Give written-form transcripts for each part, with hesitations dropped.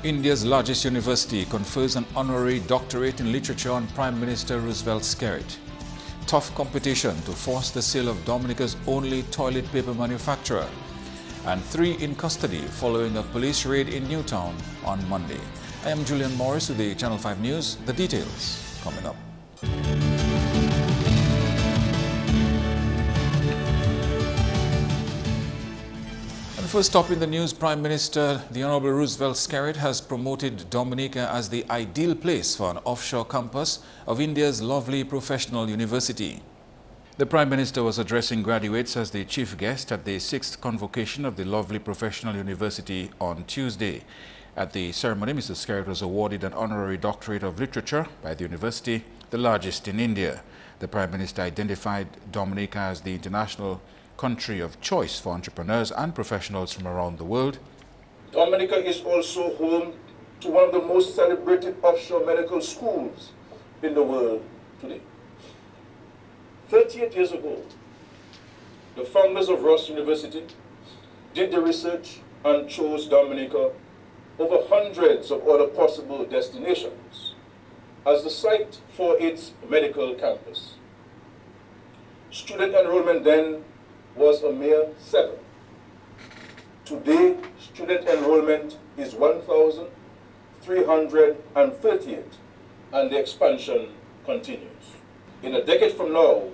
India's largest university confers an honorary doctorate in literature on Prime Minister Roosevelt Skerrit. Tough competition to force the sale of Dominica's only toilet paper manufacturer. And 3 in custody following a police raid in Newtown on Monday. I am Julian Morris with the Channel 5 News. The details coming up. First up in the news, Prime Minister the Honorable Roosevelt Skerrit has promoted Dominica as the ideal place for an offshore campus of India's lovely professional university. The Prime Minister was addressing graduates as the chief guest at the 6th convocation of the lovely professional university on Tuesday. At the ceremony, Mr. Skerrit was awarded an honorary doctorate of literature by the university, the largest in India. The Prime Minister identified Dominica as the international country of choice for entrepreneurs and professionals from around the world. Dominica is also home to one of the most celebrated offshore medical schools in the world today. 38 years ago, the founders of Ross University did the research and chose Dominica over hundreds of other possible destinations as the site for its medical campus. Student enrollment then was a mere 7. Today, student enrollment is 1,338, and the expansion continues. In a decade from now,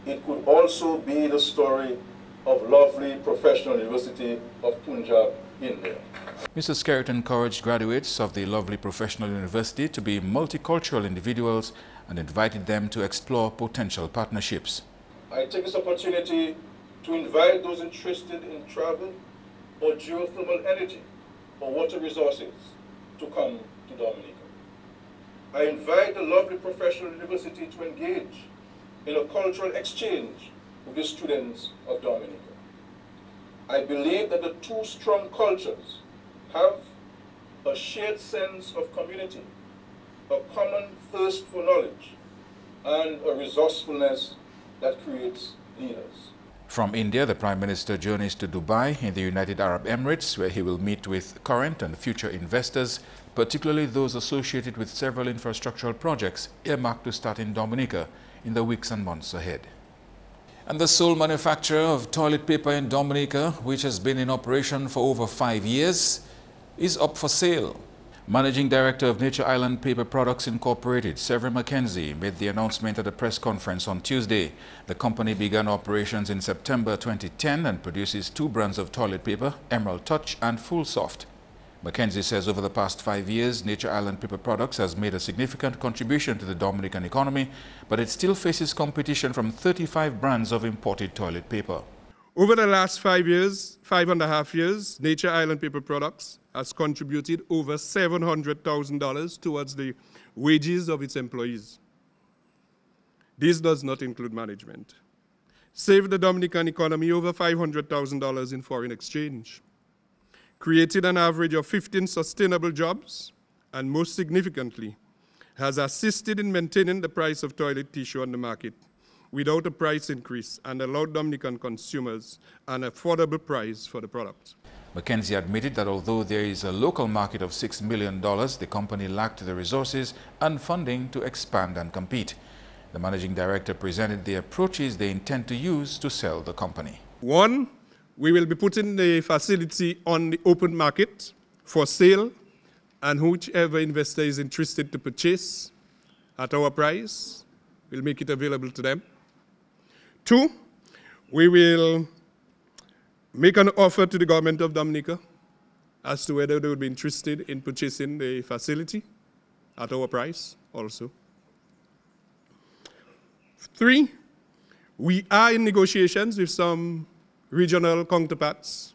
it could also be the story of lovely professional University of Punjab, India. Mr. Skerrit encouraged graduates of the lovely professional university to be multicultural individuals and invited them to explore potential partnerships. I take this opportunity to invite those interested in travel or geothermal energy or water resources to come to Dominica. I invite the lovely professional university to engage in a cultural exchange with the students of Dominica. I believe that the 2 strong cultures have a shared sense of community, a common thirst for knowledge, and a resourcefulness that creates leaders. From India, the Prime Minister journeys to Dubai in the United Arab Emirates, where he will meet with current and future investors, particularly those associated with several infrastructural projects earmarked to start in Dominica in the weeks and months ahead. And the sole manufacturer of toilet paper in Dominica, which has been in operation for over 5 years, is up for sale. Managing Director of Nature Island Paper Products Incorporated, Severin McKenzie, made the announcement at a press conference on Tuesday. The company began operations in September 2010 and produces 2 brands of toilet paper, Emerald Touch and Full Soft. McKenzie says over the past 5 years, Nature Island Paper Products has made a significant contribution to the Dominican economy, but it still faces competition from 35 brands of imported toilet paper. Over the last 5.5 years, Nature Island Paper Products has contributed over $700,000 towards the wages of its employees. This does not include management. Saved the Dominican economy over $500,000 in foreign exchange. Created an average of 15 sustainable jobs, and most significantly, has assisted in maintaining the price of toilet tissue on the market without a price increase and allowed Dominican consumers an affordable price for the product. McKenzie admitted that although there is a local market of $6 million, the company lacked the resources and funding to expand and compete. The managing director presented the approaches they intend to use to sell the company. 1, we will be putting the facility on the open market for sale, and whichever investor is interested to purchase at our price, we'll make it available to them. 2, we will make an offer to the government of Dominica as to whether they would be interested in purchasing the facility at our price also. 3, we are in negotiations with some regional counterparts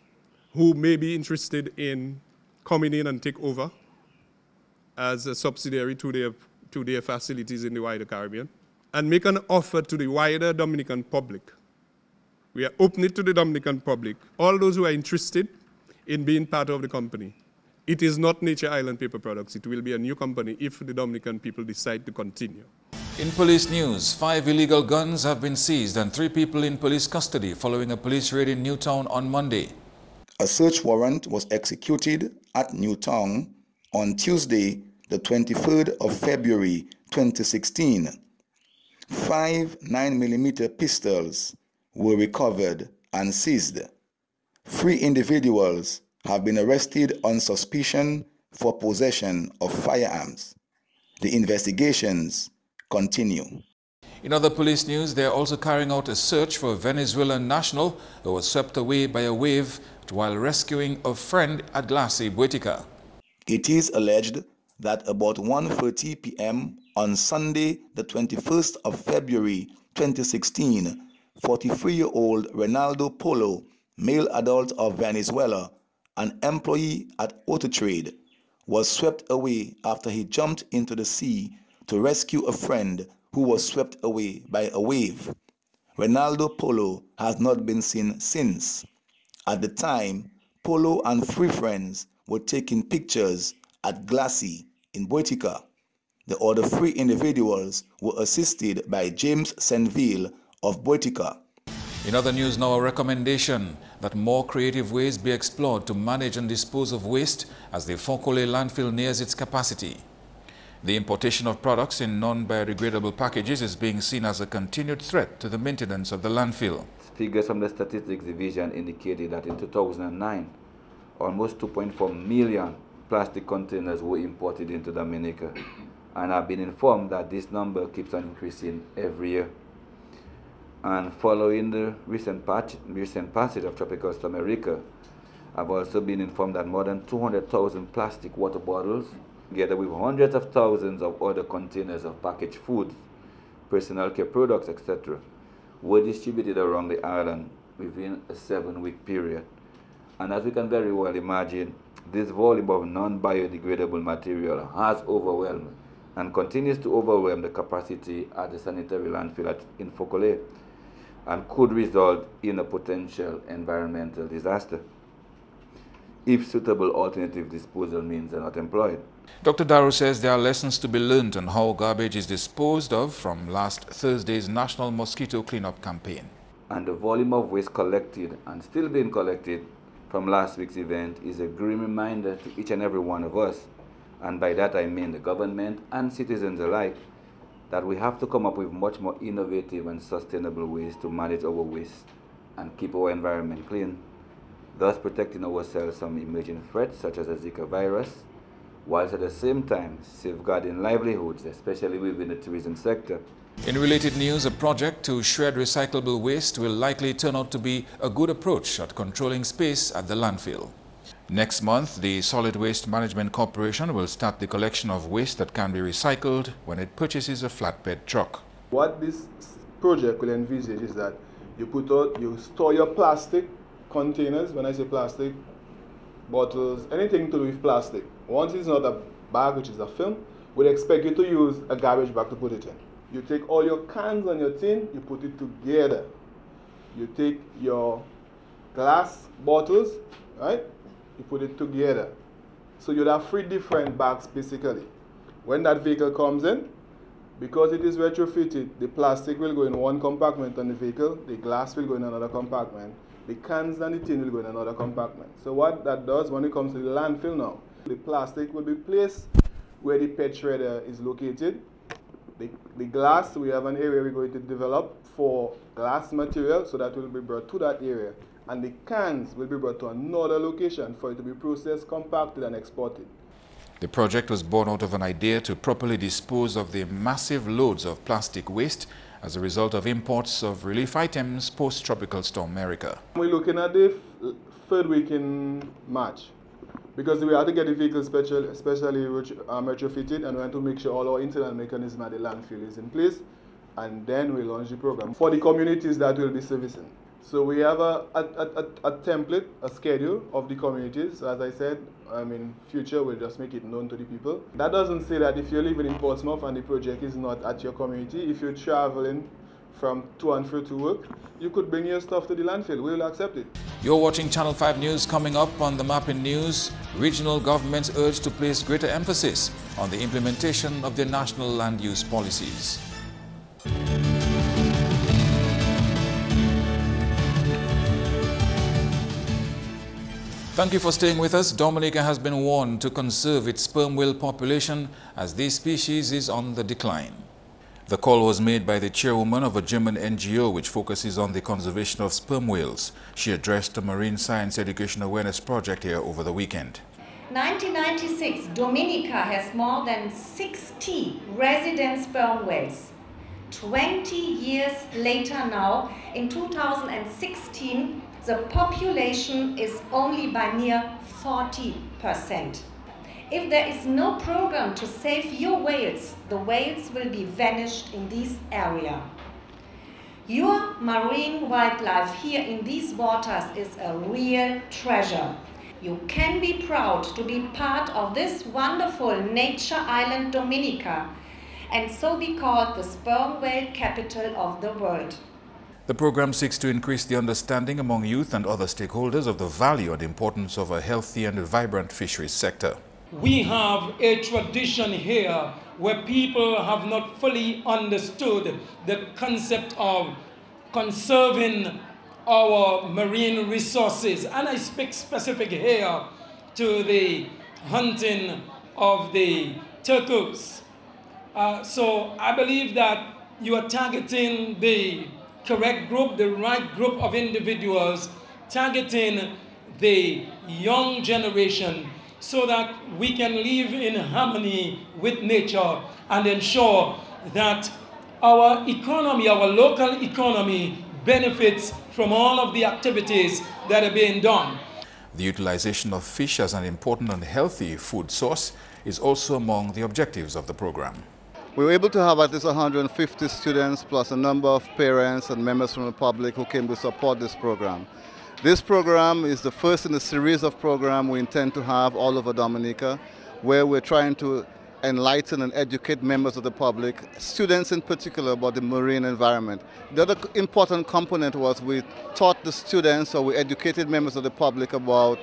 who may be interested in coming in and take over as a subsidiary to their facilities in the wider Caribbean, and make an offer to the wider Dominican public. We are opening it to the Dominican public, all those who are interested in being part of the company. It is not Nature Island Paper Products. It will be a new company if the Dominican people decide to continue. In police news, 5 illegal guns have been seized and 3 people in police custody following a police raid in Newtown on Monday. A search warrant was executed at Newtown on Tuesday, the 23rd of February 2016. 5 9mm pistols were recovered and seized. 3 individuals have been arrested on suspicion for possession of firearms. The investigations continue. In other police news, they are also carrying out a search for a Venezuelan national who was swept away by a wave while rescuing a friend at Glassy, Boetica. It is alleged that about 1:30 p.m. on Sunday, the 21st of February 2016, 43-year-old Reynaldo Polo, male adult of Venezuela, an employee at Auto Trade, was swept away after he jumped into the sea to rescue a friend who was swept away by a wave. Reynaldo Polo has not been seen since. At the time, Polo and 3 friends were taking pictures at Glassy in Boetica. The other 3 individuals were assisted by James Senville of Boetica. In other news now, a recommendation that more creative ways be explored to manage and dispose of waste as the Fonkole landfill nears its capacity. The importation of products in non-biodegradable packages is being seen as a continued threat to the maintenance of the landfill. Figures from the Statistics Division indicated that in 2009, almost 2.4 million plastic containers were imported into Dominica, and I've been informed that this number keeps on increasing every year. And following the recent passage of Tropical Storm Erika, I've also been informed that more than 200,000 plastic water bottles, together with hundreds of thousands of other containers of packaged foods, personal care products, etc., were distributed around the island within a 7-week period. And as we can very well imagine, this volume of non-biodegradable material has overwhelmed and continues to overwhelm the capacity at the sanitary landfill in Fonkole, and could result in a potential environmental disaster if suitable alternative disposal means are not employed. Dr. Daru says there are lessons to be learned on how garbage is disposed of from last Thursday's National Mosquito Cleanup Campaign. And the volume of waste collected and still being collected from last week's event is a grim reminder to each and every one of us, and by that I mean the government and citizens alike, that we have to come up with much more innovative and sustainable ways to manage our waste and keep our environment clean, thus protecting ourselves from emerging threats such as the Zika virus, whilst at the same time safeguarding livelihoods, especially within the tourism sector. In related news, a project to shred recyclable waste will likely turn out to be a good approach at controlling space at the landfill. Next month, the Solid Waste Management Corporation will start the collection of waste that can be recycled when it purchases a flatbed truck. What this project will envisage is that you store your plastic containers. When I say plastic, bottles, anything to do with plastic. Once it's not a bag, which is a film, we'll expect you to use a garbage bag to put it in. You take all your cans and your tin, you put it together. You take your glass bottles, right? You put it together. So you'd have 3 different bags basically. When that vehicle comes in, because it is retrofitted, the plastic will go in one compartment on the vehicle, the glass will go in another compartment, the cans and the tin will go in another compartment. So what that does when it comes to the landfill now, the plastic will be placed where the pet shredder is located. The glass, we have an area we're going to develop for glass material, so that will be brought to that area. And the cans will be brought to another location for it to be processed, compacted, and exported. The project was born out of an idea to properly dispose of the massive loads of plastic waste as a result of imports of relief items post-Tropical Storm Erika. We're looking at the 3rd week in March, because we have to get the vehicle especially retrofitted, and we want to make sure all our internal mechanism at the landfill is in place, and then we launch the program for the communities that will be servicing. So we have a template, a schedule of the communities. So as I said, future we'll just make it known to the people. That doesn't say that if you're living in Portsmouth and the project is not at your community, if you're traveling from to and fro to work, you could bring your stuff to the landfill. We'll accept it. You're watching Channel 5 News. Coming up on the map in news, regional governments urge to place greater emphasis on the implementation of their national land use policies. Thank you for staying with us. Dominica has been warned to conserve its sperm whale population as this species is on the decline. The call was made by the chairwoman of a German NGO which focuses on the conservation of sperm whales. She addressed a marine science education awareness project here over the weekend. 1996, Dominica has more than 60 resident sperm whales. 20 years later now, in 2016, the population is only by near 40%. If there is no program to save your whales, the whales will be vanished in this area. Your marine wildlife here in these waters is a real treasure. You can be proud to be part of this wonderful nature island Dominica, and so be called the sperm whale capital of the world. The program seeks to increase the understanding among youth and other stakeholders of the value and importance of a healthy and vibrant fisheries sector. We have a tradition here where people have not fully understood the concept of conserving our marine resources. And I speak specific here to the hunting of the turtles. So I believe that you are targeting the correct group, the right group of individuals, targeting the young generation so that we can live in harmony with nature and ensure that our economy, our local economy, benefits from all of the activities that are being done. The utilization of fish as an important and healthy food source is also among the objectives of the program. We were able to have at least 150 students plus a number of parents and members from the public who came to support this program. This program is the first in a series of programs we intend to have all over Dominica, where we're trying to enlighten and educate members of the public, students in particular, about the marine environment. The other important component was we taught the students, or we educated members of the public about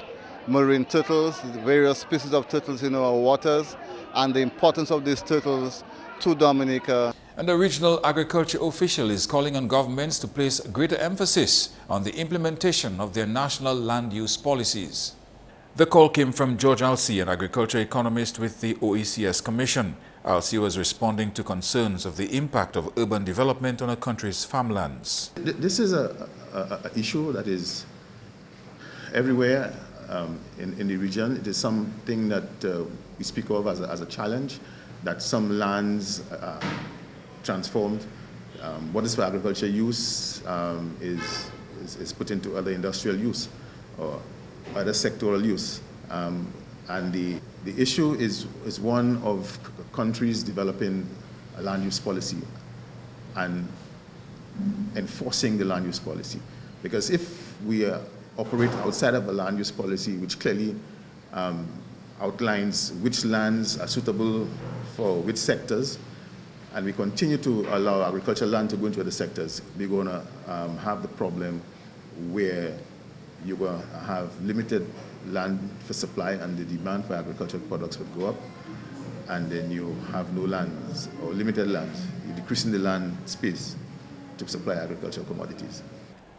marine turtles, the various species of turtles in our waters, and the importance of these turtles to Dominica. And the regional agriculture official is calling on governments to place greater emphasis on the implementation of their national land use policies. The call came from George Alsey, an agriculture economist with the OECS Commission. Alsey was responding to concerns of the impact of urban development on a country's farmlands. This is an issue that is everywhere in the region. It is something that we speak of as a challenge, that some lands transformed. What is for agriculture use is put into other industrial use or other sectoral use. And the issue is one of countries developing a land use policy and enforcing the land use policy. Because if we operate outside of a land use policy, which clearly outlines which lands are suitable for which sectors, and we continue to allow agricultural land to go into other sectors, we're going to have the problem where you're going to have limited land for supply and the demand for agricultural products would go up, and then you have no lands or limited lands. You're decreasing the land space to supply agricultural commodities.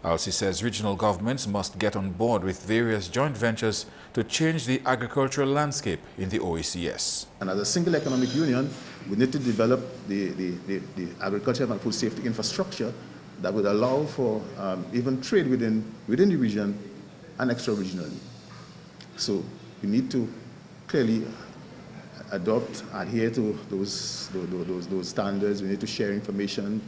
Alsey says regional governments must get on board with various joint ventures to change the agricultural landscape in the OECS. And as a single economic union, we need to develop the agriculture and food safety infrastructure that would allow for even trade within the region and extra-regionally. So we need to clearly adhere to those standards. We need to share information,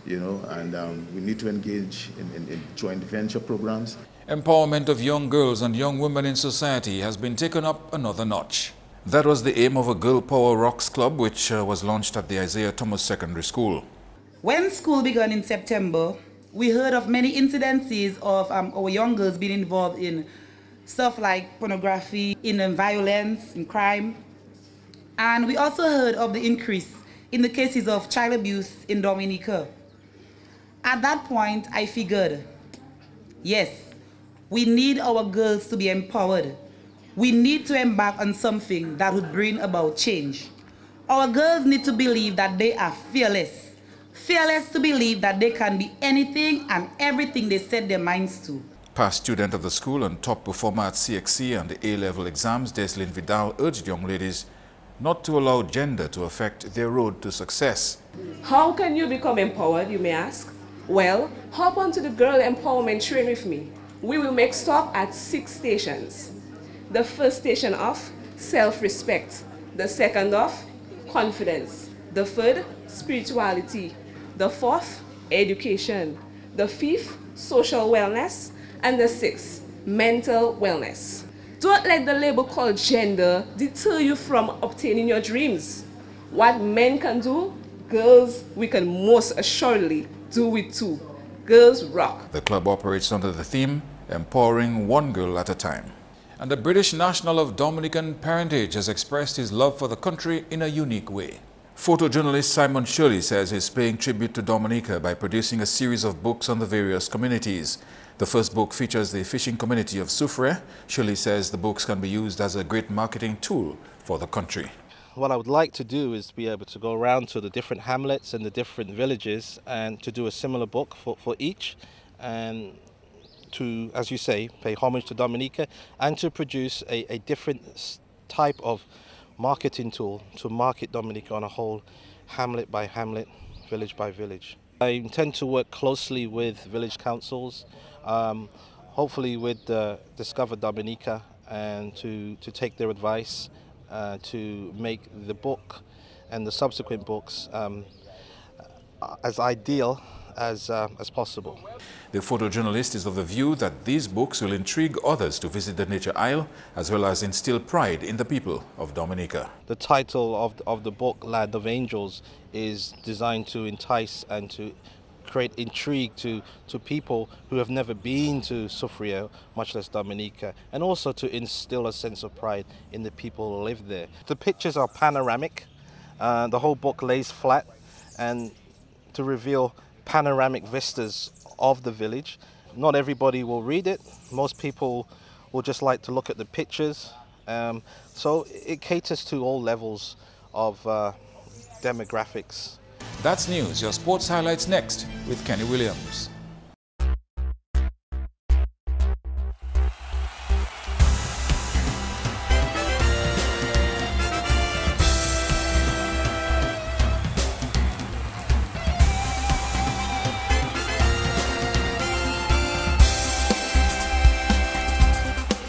and we need to engage in joint venture programs. Empowerment of young girls and young women in society has been taken up another notch. That was the aim of a Girl Power Rocks Club, which was launched at the Isaiah Thomas Secondary School. When school began in September, we heard of many incidences of our young girls being involved in stuff like pornography, in violence, in crime. And we also heard of the increase in the cases of child abuse in Dominica. At that point, I figured, yes, we need our girls to be empowered. We need to embark on something that would bring about change. Our girls need to believe that they are fearless. Fearless to believe that they can be anything and everything they set their minds to. Past student of the school and top performer at CXC and the A-level exams, Deslin Vidal urged young ladies not to allow gender to affect their road to success. How can you become empowered, you may ask? Well, hop onto the Girl Empowerment Train with me. We will make stop at 6 stations. The first station off, self-respect. The second off, confidence. The third, spirituality. The fourth, education. The fifth, social wellness. And the sixth, mental wellness. Don't let the label called gender deter you from obtaining your dreams. What men can do, girls, we can most assuredly do it too. Girls rock. The club operates under the theme, empowering one girl at a time. And the British national of Dominican parentage has expressed his love for the country in a unique way. Photojournalist Simon Shirley says he's paying tribute to Dominica by producing a series of books on the various communities. The first book features the fishing community of Soufrière. Shirley says the books can be used as a great marketing tool for the country. What I would like to do is be able to go around to the different hamlets and the different villages and to do a similar book for each, and to, as you say, pay homage to Dominica and to produce a different type of marketing tool to market Dominica on a whole, hamlet by hamlet, village by village. I intend to work closely with village councils, hopefully with Discover Dominica, and to take their advice to make the book and the subsequent books as ideal as possible. The photojournalist is of the view that these books will intrigue others to visit the Nature Isle, as well as instill pride in the people of Dominica. The title of the book, Land of Angels, is designed to entice and to create intrigue to people who have never been to Soufrière, much less Dominica, and also to instill a sense of pride in the people who live there. The pictures are panoramic. The whole book lays flat and to reveal panoramic vistas of the village. Not everybody will read it. Most people will just like to look at the pictures. So it caters to all levels of demographics. That's news. Your sports highlights next with Kenny Williams.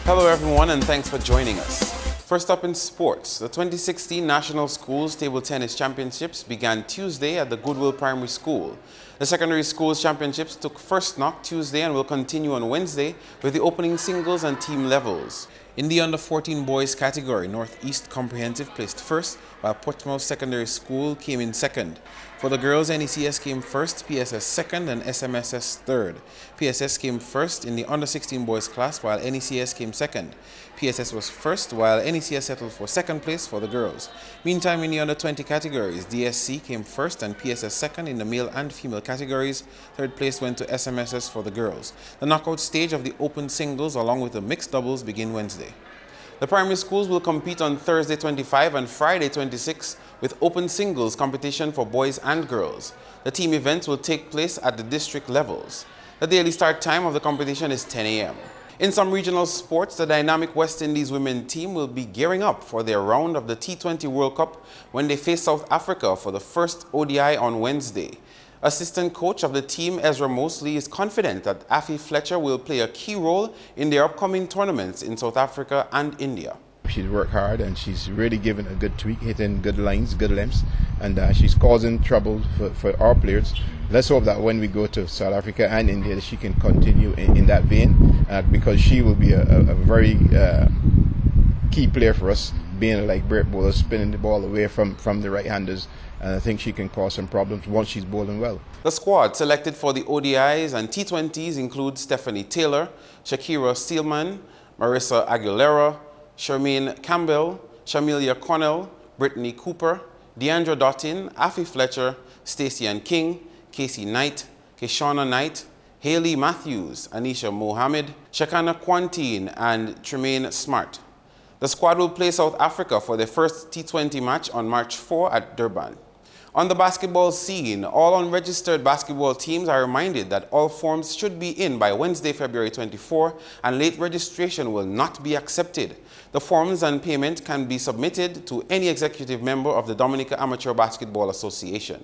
Hello everyone, and thanks for joining us. First up in sports, the 2016 National Schools Table Tennis Championships began Tuesday at the Goodwill Primary School. The Secondary Schools Championships took first knock Tuesday and will continue on Wednesday with the opening singles and team levels. In the under-14 boys category, Northeast Comprehensive placed first, while Portsmouth Secondary School came in second. For the girls, NECS came first, PSS second, and SMSS third. PSS came first in the under-16 boys class, while NECS came second. PSS was first, while NECS settled for second place for the girls. Meantime, in the under-20 categories, DSC came first and PSS second in the male and female categories. Third place went to SMSS for the girls. The knockout stage of the open singles along with the mixed doubles begin Wednesday. The primary schools will compete on Thursday 25 and Friday 26 with open singles competition for boys and girls. The team events will take place at the district levels. The daily start time of the competition is 10 a.m. In some regional sports, the dynamic West Indies women team will be gearing up for their round of the T20 World Cup when they face South Africa for the first ODI on Wednesday. Assistant coach of the team, Ezra Mosley, is confident that Afi Fletcher will play a key role in their upcoming tournaments in South Africa and India. She's worked hard and she's really given a good tweak, hitting good lines, good lengths, and she's causing trouble for our players. Let's hope that when we go to South Africa and India, she can continue in that vein, because she will be a very key player for us, being like break bowler, spinning the ball away from the right-handers. And I think she can cause some problems once she's bowling well. The squad selected for the ODIs and T20s include Stephanie Taylor, Shakira Steelman, Marissa Aguilera, Charmaine Campbell, Shamilia Connell, Brittany Cooper, Deandra Dottin, Afi Fletcher, Stacey Ann King, Casey Knight, Keshana Knight, Haley Matthews, Anisha Mohammed, Shakana Quantine, and Tremaine Smart. The squad will play South Africa for their first T20 match on March 4 at Durban. On the basketball scene, all unregistered basketball teams are reminded that all forms should be in by Wednesday, February 24, and late registration will not be accepted. The forms and payment can be submitted to any executive member of the Dominica Amateur Basketball Association.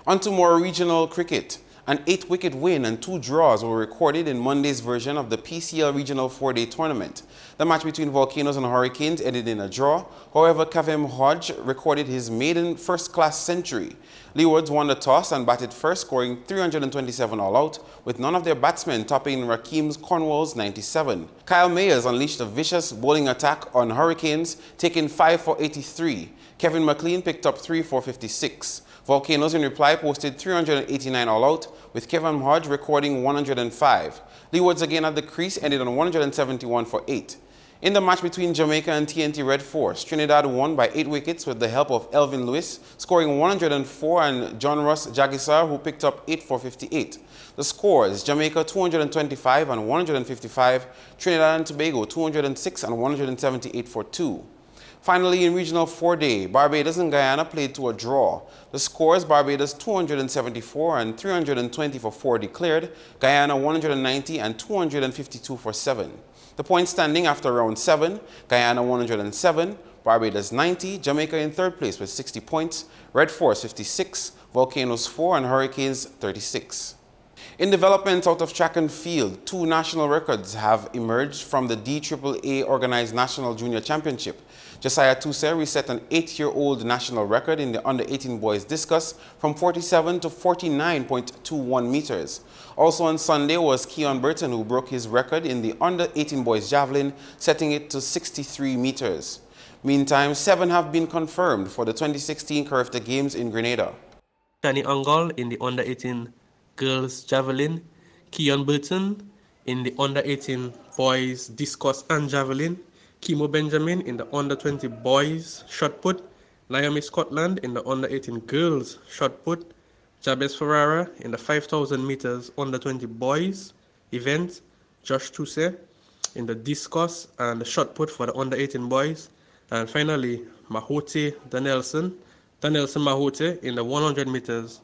On to more regional cricket. An 8-wicket win and 2 draws were recorded in Monday's version of the PCL Regional 4-Day Tournament. The match between Volcanoes and Hurricanes ended in a draw. However, Kavem Hodge recorded his maiden first-class century. Leewards won the toss and batted first, scoring 327 all out, with none of their batsmen topping Rakeem Cornwall's 97. Kyle Mayers unleashed a vicious bowling attack on Hurricanes, taking 5 for 83. Kevin McLean picked up 3 for 56. Volcanoes in reply posted 389 all out, with Kevin Hodge recording 105. Leewards again at the crease ended on 171 for 8. In the match between Jamaica and TNT Red Force, Trinidad won by 8 wickets with the help of Elvin Lewis, scoring 104, and John Ross Jagisar, who picked up 8 for 58. The scores: Jamaica 225 and 155, Trinidad and Tobago 206 and 178 for 2. Finally, in Regional 4-Day, Barbados and Guyana played to a draw. The scores: Barbados 274 and 320 for 4 declared, Guyana 190 and 252 for 7. The point standing after round 7, Guyana 107, Barbados 90, Jamaica in 3rd place with 60 points, Red Force 56, Volcanoes 4 and Hurricanes 36. In development out of track and field, 2 national records have emerged from the DAAA organized National Junior Championship. Josiah Tues reset an 8-year-old national record in the under-18 boys discus from 47 to 49.21 meters. Also on Sunday was Keon Burton, who broke his record in the under-18 boys javelin, setting it to 63 meters. Meantime, 7 have been confirmed for the 2016 Carifta Games in Grenada. Danny Angol in the under-18 girls javelin, Keon Burton in the under-18 boys discus and javelin, Kimo Benjamin in the under-20 boys shot put, Naomi Scotland in the under-18 girls shot put, Jabez Ferrara in the 5,000 meters under-20 boys event, Josh Tues in the discus and the shot put for the under-18 boys, and finally Mahote Danielson Mahote in the 100 meters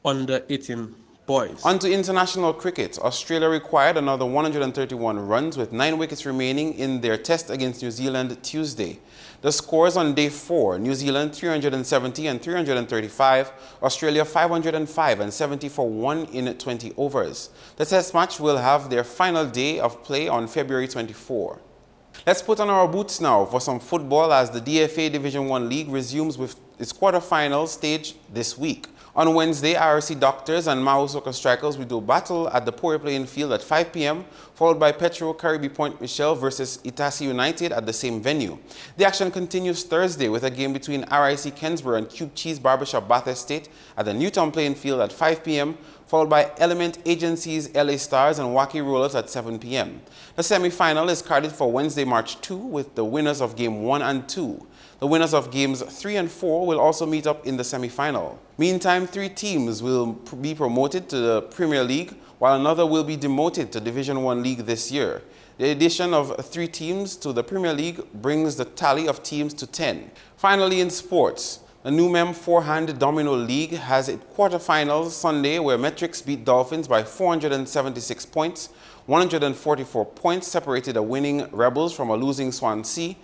under-18 boys. On to international cricket. Australia required another 131 runs with 9 wickets remaining in their test against New Zealand Tuesday. The scores on day 4, New Zealand 370 and 335, Australia 505 and 70 for 1 in 20 overs. The test match will have their final day of play on February 24. Let's put on our boots now for some football as the DFA Division 1 League resumes with its quarter-final stage this week. On Wednesday, IRC Doctors and Mao Soka Strikers will do battle at the Pori Playing Field at 5 p.m., followed by Petro Caribbean Point Michelle versus Itasi United at the same venue. The action continues Thursday with a game between RIC Kensborough and Cube Cheese Barbershop Bath Estate at the Newtown Playing Field at 5 p.m., followed by Element Agencies LA Stars and Waukee Rollers at 7 p.m. The semi-final is carded for Wednesday, March 2, with the winners of Game 1 and 2. The winners of Games 3 and 4 will also meet up in the semi-final. Meantime, 3 teams will be promoted to the Premier League, while another will be demoted to Division 1 League this year. The addition of 3 teams to the Premier League brings the tally of teams to 10. Finally, in sports, the Numem 4-Hand Domino League has its quarterfinals Sunday, where Metrics beat Dolphins by 476 points. 144 points separated the winning Rebels from a losing Swansea.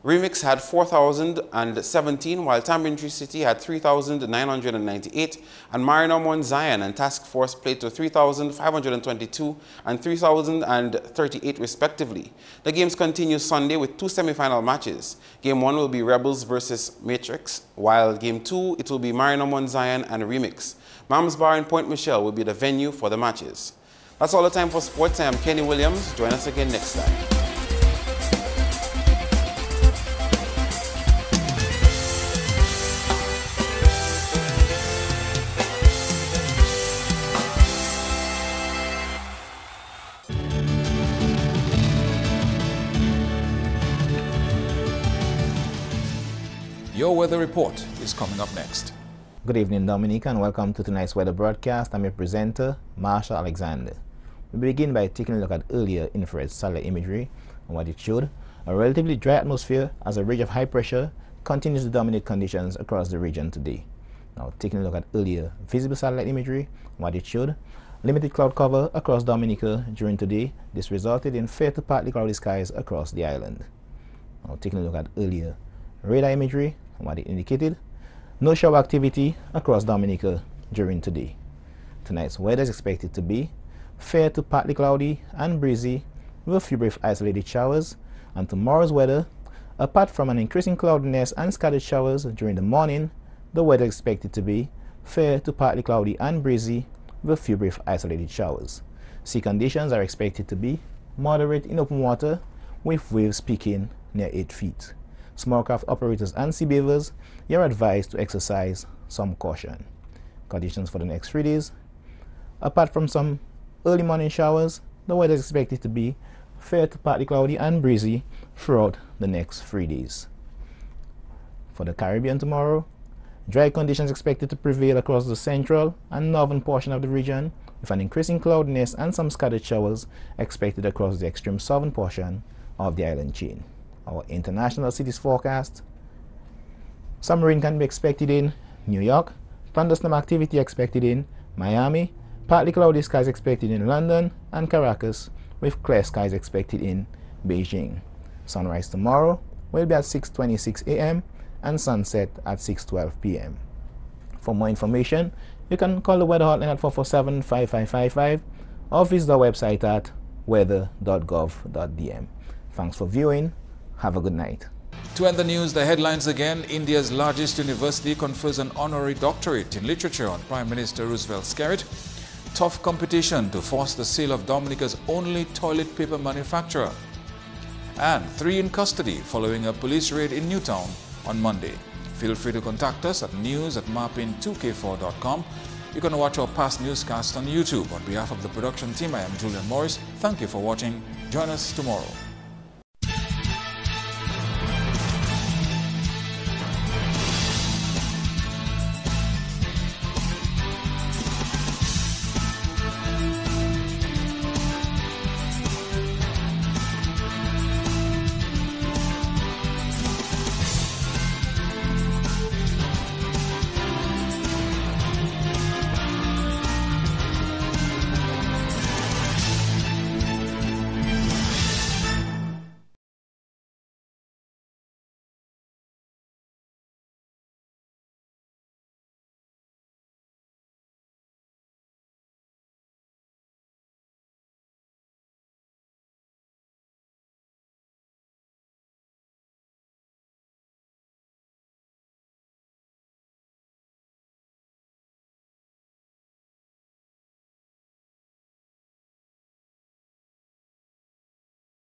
Remix had 4,017, while Tambin Tree City had 3,998, and Marina Mount Zion and Task Force played to 3,522 and 3,038 respectively. The games continue Sunday with 2 semi-final matches. Game 1 will be Rebels versus Matrix, while Game 2 it will be Marina Mount Zion and Remix. Mams Bar in Point Michelle will be the venue for the matches. That's all the time for sports. I am Kenny Williams. Join us again next time. Your weather report is coming up next. Good evening, Dominica, and welcome to tonight's weather broadcast. I'm your presenter, Marsha Alexander. We begin by taking a look at earlier infrared satellite imagery and what it showed. A relatively dry atmosphere as a ridge of high pressure continues to dominate conditions across the region today. Now, taking a look at earlier visible satellite imagery, what it showed: limited cloud cover across Dominica during today. This resulted in fair to partly cloudy skies across the island. Now, taking a look at earlier radar imagery, what it indicated: no shower activity across Dominica during today. Tonight's weather is expected to be fair to partly cloudy and breezy with a few brief isolated showers, and tomorrow's weather, apart from an increasing cloudiness and scattered showers during the morning, the weather is expected to be fair to partly cloudy and breezy with a few brief isolated showers. Sea conditions are expected to be moderate in open water with waves peaking near 8 feet. Small craft operators and sea beavers, you are advised to exercise some caution. Conditions for the next 3 days: apart from some early morning showers, the weather is expected to be fair to partly cloudy and breezy throughout the next 3 days. For the Caribbean tomorrow, dry conditions expected to prevail across the central and northern portion of the region, with an increasing cloudiness and some scattered showers expected across the extreme southern portion of the island chain. Our international cities forecast: some rain can be expected in New York, thunderstorm activity expected in Miami, partly cloudy skies expected in London and Caracas, with clear skies expected in Beijing. Sunrise tomorrow will be at 6:26 a.m. and sunset at 6:12 p.m. For more information, you can call the weather hotline at 447-5555 or visit our website at weather.gov.dm. Thanks for viewing. Have a good night. To end the news, the headlines again: India's largest university confers an honorary doctorate in literature on Prime Minister Roosevelt's carrot. Tough competition to force the sale of Dominica's only toilet paper manufacturer. And 3 in custody following a police raid in Newtown on Monday. Feel free to contact us at news@marpin2k4.com. You can watch our past newscasts on YouTube. On behalf of the production team, I am Julian Morris. Thank you for watching. Join us tomorrow.